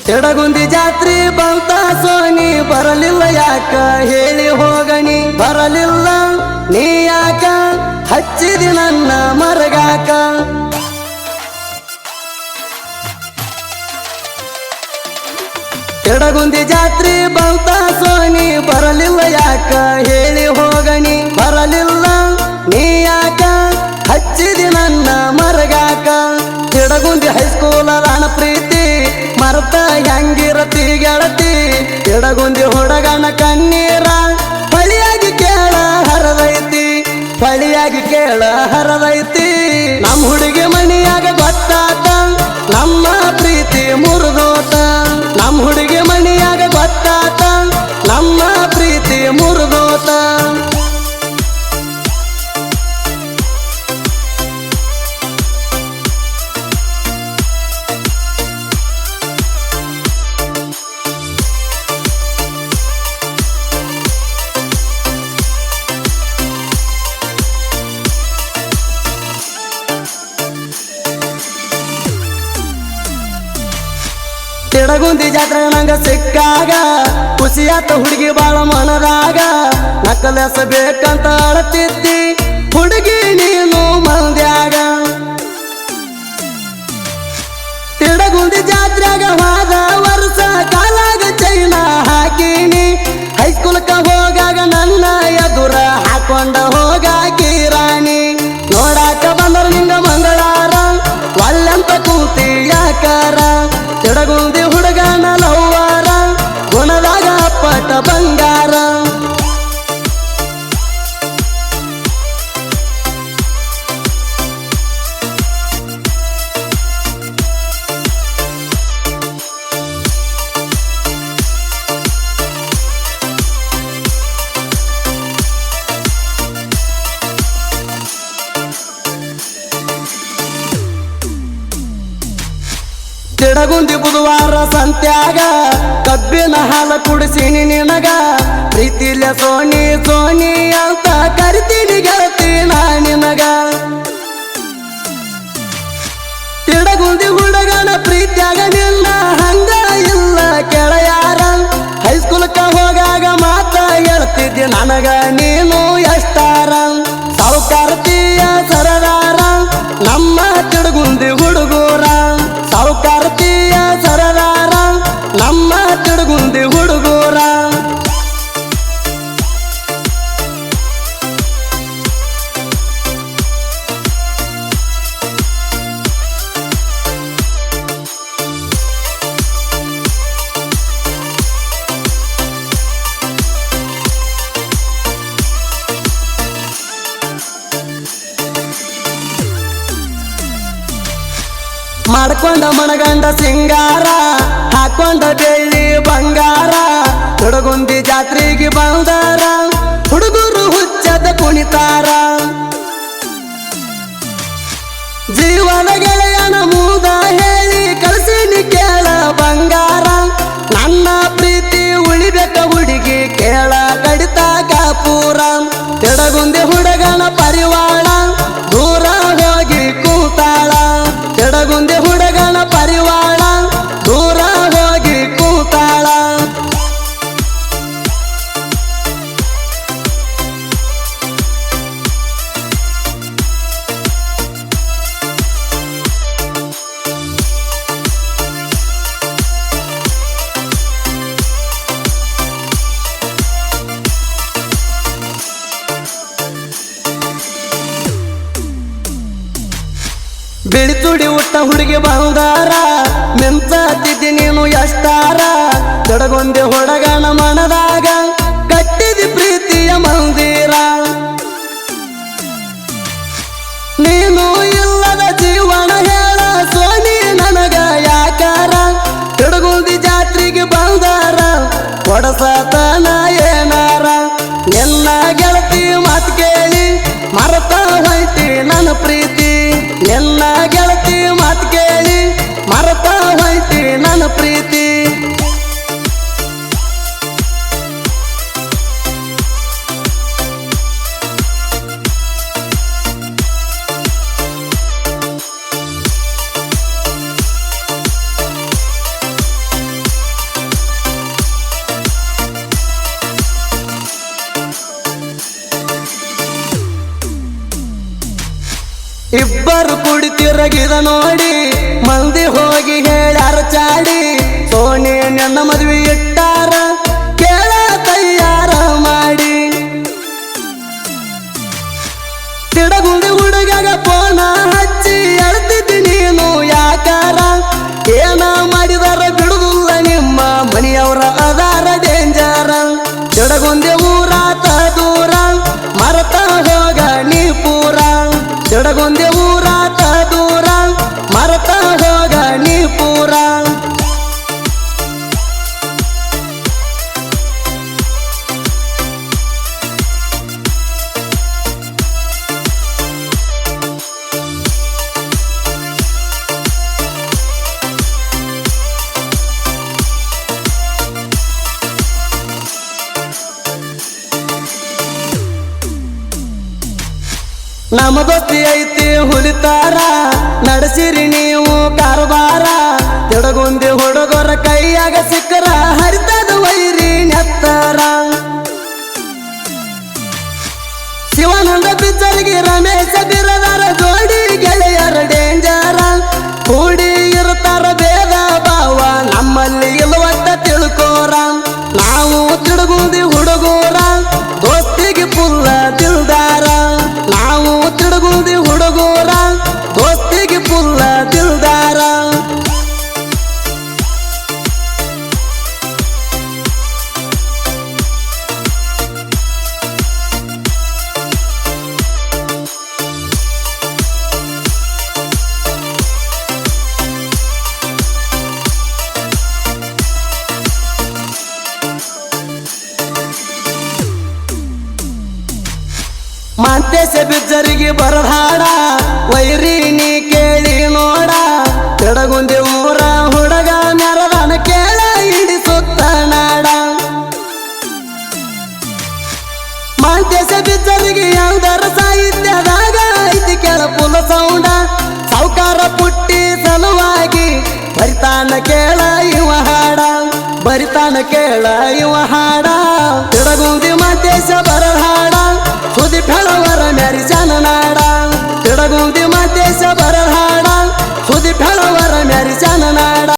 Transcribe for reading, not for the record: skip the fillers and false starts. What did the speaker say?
ತಿಡಗುಂದಿ ಜಾತ್ರೆ ಬಂತ ಸೋನಿ ಬರಲಿಲ್ಲ ಯಾಕ ಹೇಳಿ ಹೋಗನಿ ಬರಲಿಲ್ಲ ನೀ ಯಾಕ ಹಚ್ಚಿದಿ ನನ್ನ ಮರಗಾಕ ತಿಡಗುಂದಿ ಜಾತ್ರೆ ಬಂತ ಸೋನಿ ಬರಲಿಲ್ಲ ಯಾಕ ಹೇಳಿ ಹೋಗನಿ ಬರಲಿಲ್ಲ ನೀ ಯಾಕ ಹಚ್ಚಿದಿ ನನ್ನ ಮರಗಾಕ ತಿಡಗುಂದಿ ಹೈಸ್ಕೂಲ್ ರಾಣ ಪ್ರೀತಿ ಮರ್ತ ಹೆಂಗಿರತಿ ಗೆಳತಿ ತಿಡಗುಂದಿ ಹುಡುಗನ ಕಣ್ಣೀರ ಫಳಿಯಾಗಿ ಕೇಳ ಹರದೈತಿ ಫಳಿಯಾಗಿ ಕೇಳ ಹರದೈತಿ ನಮ್ಮ ಹುಡುಗಿ ಮಣಿಯಾಗ ಗೊತ್ತಾತ ನಮ್ಮ ಪ್ರೀತಿ ಮುರಿದೋತ ನಮ್ಮ ಹುಡುಗಿ ಮಣಿಯಾಗ ಗೊತ್ತಾತ ನಮ್ಮ ಪ್ರೀತಿ ಮುರಿದೋತ ತಿಡಗುಂದಿ ಜಾತ್ರೆ ನಂಗ ಸಿಕ್ಕಾಗ ಖುಷಿಯಾತ ಹುಡುಗಿ ಬಾಳ ಮನದಾಗ ನಕಲೆಸ ಬೇಕಂತ ಅಳತಿದ್ದಿ ಹುಡುಗಿ ನೀನು ಮಂದ್ಯಾಗ ತಿಡಗುಂದಿ ಜಾತ್ರೆಗ ಹೋದ ವರ್ಷ ಕಾಲಾಗ ಚೈನ ಹಾಕಿನಿ ಹೈಸ್ಕೂಲ್ಕ ಹೋಗಾಗ ನನ್ನ ಎದುರ ಹಾಕೊಂಡ ಹೋಗಾಕಿ ರಾಣಿ ನೋಡಾಕ ಬಂದ್ರ ನಿಂಗ ಮಂಗಳಾರ ಒಳ್ಳೆಂತ ಕೂತಿ ಯಾಕಾರ ತಿಡಗುಂದಿ ಹುಡುಗನ ಲವ್ವಾರ ಗುಣದಾಗ ಪಟ ಬಂಗಾರ ತಿಡಗುಂದಿ ಬುಧವಾರ ಸಂತ್ಯಾಗ ಕಬ್ಬಿನ ಹಾಲ ಕುಡಿಸಿನಿ ನಿನಗ ಪ್ರೀತಿಲೆ ಸೋನಿ ಸೋನಿ ಅಂತ ಕರಿತೀನಿ ಗೆಳತಿ ನಾ ನಿನಗ ತಿಡಗುಂದಿ ಹುಡುಗನ ಪ್ರೀತ್ಯಾಗ ನಿನ್ನ ಹಂಗ ಇಲ್ಲ ಕೆಳಯಾರ ಹೈಸ್ಕೂಲ್ಕ ಹೋಗಾಗ ಮಾತ ಹೇಳ್ತಿದ್ದಿ ನನಗ ನೀನು ಎಷ್ಟಾರ ಸಾವುಕಾರತಿಯ ಸರದಾರ ನಮ್ಮ ತಿಡಗುಂದಿ ಹುಡುಗೂರ ಸಾವುಕಾರತಿಯ ಸರದಾರ ನಮ್ಮ ತಿಡಗುಂದಿ ಹುಡುಗೂರ ಮಾಡ್ಕೊಂಡ ಮನಗಂಡ ಸಿಂಗಾರ ಹಾಕೊಂಡ ಬೆಳ್ಳಿ ಬಂಗಾರ ತಿಡಗುಂದಿ ಜಾತ್ರೆಗೆ ಬಂದಾರ ಹುಡುಗರು ಹುಚ್ಚದ ಕುಣಿತಾರ ಜೀವನ ಗೆಳೆಯನ ಮೂದ ಹೇಳಿ ಕಳ್ಸಿನಿ ಕೇಳ ಬಂಗಾರ ನನ್ನ ಪ್ರೀತಿ ಉಳಿಬೇಕ ಹುಡುಗಿ ಕೇಳ ಕಡಿತಾಗ ಪೂರ ತಿಡಗುಂದಿ ಹುಡುಗನ ಪರಿವಾಳ ದೂರ ಹೋಗಿ ಕೂತಾಳ ತಿಡಗುಂದಿ ಹುಡುಗನ ಪರಿವಾಳ ದೂರ ಹೋಗಿ ಕೂತಾಳ ಬಿಳಿತುಡಿ ಉಟ್ಟ ಹುಡುಗಿ ಬಂದಾರ ಮಿಂಚತಿದ್ದಿ ನೀನು ಎಷ್ಟಾರ ತಿಡಗುಂದಿ ಹುಡುಗನ ಮನದಾಗ ಕಟ್ಟಿದಿ ಪ್ರೀತಿಯ ಮಂದಿರ ನೀನು ಇಲ್ಲದ ಜೀವನ ಹೇಳ ಸೋನಿ ನನಗ ಯಾಕಾರ ತಿಡಗುಂದಿ ಜಾತ್ರೆಗೆ ಬಂದಾರ ಕೊಡಸತನ ಏನಾರ ನಿನ್ನ ಗೆಳತಿ ಮಾತು ಕೇಳಿ ಮರತ ಹೋಯ್ತಿ ನನ್ನ ಪ್ರೀತಿ ನಿನ್ನ ಗೆಳತಿ ಮಾತು ಕೇಳಿ ಮರತ ಹೋಯ್ತಿ ನನ್ನ ಪ್ರೀತಿ ಬಂದು ಕುಡಿತಿರಗಿದ ನೋಡಿ ಮಂದಿ ಹೋಗಿ ಹೇಳ್ಯಾರ ಚಾಡಿ ಸೋನಿ ನನ್ನ ಮದುವೆ ಇಟ್ಟಾರ ಕೇಳ ತಯಾರ ಮಾಡಿ ತಿಡಗುಂದಿ ಹುಡುಗಾಗ ಫೋನ ಹಚ್ಚಿ ಅಳ್ತಿದ್ದಿ ನೀನು ಯಾಕಾರ ಏನ ಮಾಡಿದಾರ ಬಿಡುದಿಲ್ಲ ನಿಮ್ಮ ಮನೆಯವರ ಅದಾರ ಡೇಂಜರ ತಿಡಗುಂದಿ ಊರಾತ ದೂರ ಮರತ ಹೋಗ ನೀ ಪೂರ ತಿಡಗುಂದಿ ಊರಾತ ದೂರ ಮರತ ಹೋಗ ನೀ ಪೂರ ನಮ್ಮ ದೋಸ್ತಿ ಐತಿ ಹುಲಿತಾರ ನಡೆಸಿರಿ ನೀವು ಕಾರಬಾರ ತಿಡಗುಂದಿ ಹುಡುಗರ ಕೈಯಾಗ ಸಿಕ್ಕರ ಹರಿತದ ವೈರಿ ನೆತ್ತರ ಶಿವಾನಂದ ಪಿಚ್ಚರ್ಗಿ ರಮೇಶ ಬಿರದಾರ ಜೋಡಿ ಗೆಳೆಯರ ಡೇಂಜರ ಕೂಡಿ ಇರ್ತಾರ ಭೇದ ಭಾವ ನಮ್ಮಲ್ಲಿ ಇಲ್ಲವಂತ ತಿಳ್ಕೋರ ನಾವು ತಿಡಗುಂದಿ ಹುಡುಗರ ದೋಸ್ತಿಗೆ ಪುಲ್ಲ ದಿಲ್ದಾರ ನಾವು ತಿಡಗುಂದಿ ಹುಡುಗರ ದೋಸ್ತಿಗೆ ಪುಲ್ಲ ದಿಲ್ದಾರ ಮಾಂತೇಶ ಬಿಜ್ಜರಿಗೆ ಬರದಾಡ ವೈರಿ ನೀ ಕೇಳಿ ನೋಡ ತಿಡಗುಂದಿ ಊರ ಹುಡುಗ ಮೆರದಾನ ಕೇಳ ಹಿಡಿಸುತ್ತ ನಾಡ ಮಾಂತೇಶ ಬಿಜ್ಜರಿಗೆ ಯಾವ್ದಾರ ಸಾಹಿತ್ಯದಾಗ ಐತಿ ಕೆಳ ಪುಲ ಸೌಂಡ ಸಾವುಕಾರ ಪುಟ್ಟಿ ಸಲುವಾಗಿ ಬರಿತಾನ ಕೇಳ ಇವ ಹಾಡ ಬರಿತಾನ ಕೇಳ ಇವ ಹಾಡ ತಿಡಗುಂದಿ ಮಾಂತೇಶ ಬರದಾಡ ಸುದಿ ಫೆಳವರ ಮೆರಿಸನ ನಾಡ ತಿಡಗುಂದಿ ಮಾತೇಶ ಬರಹಾಡ ಸುದಿ ಫೆಳವರ ಮೆರಿಸನ ನಾಡ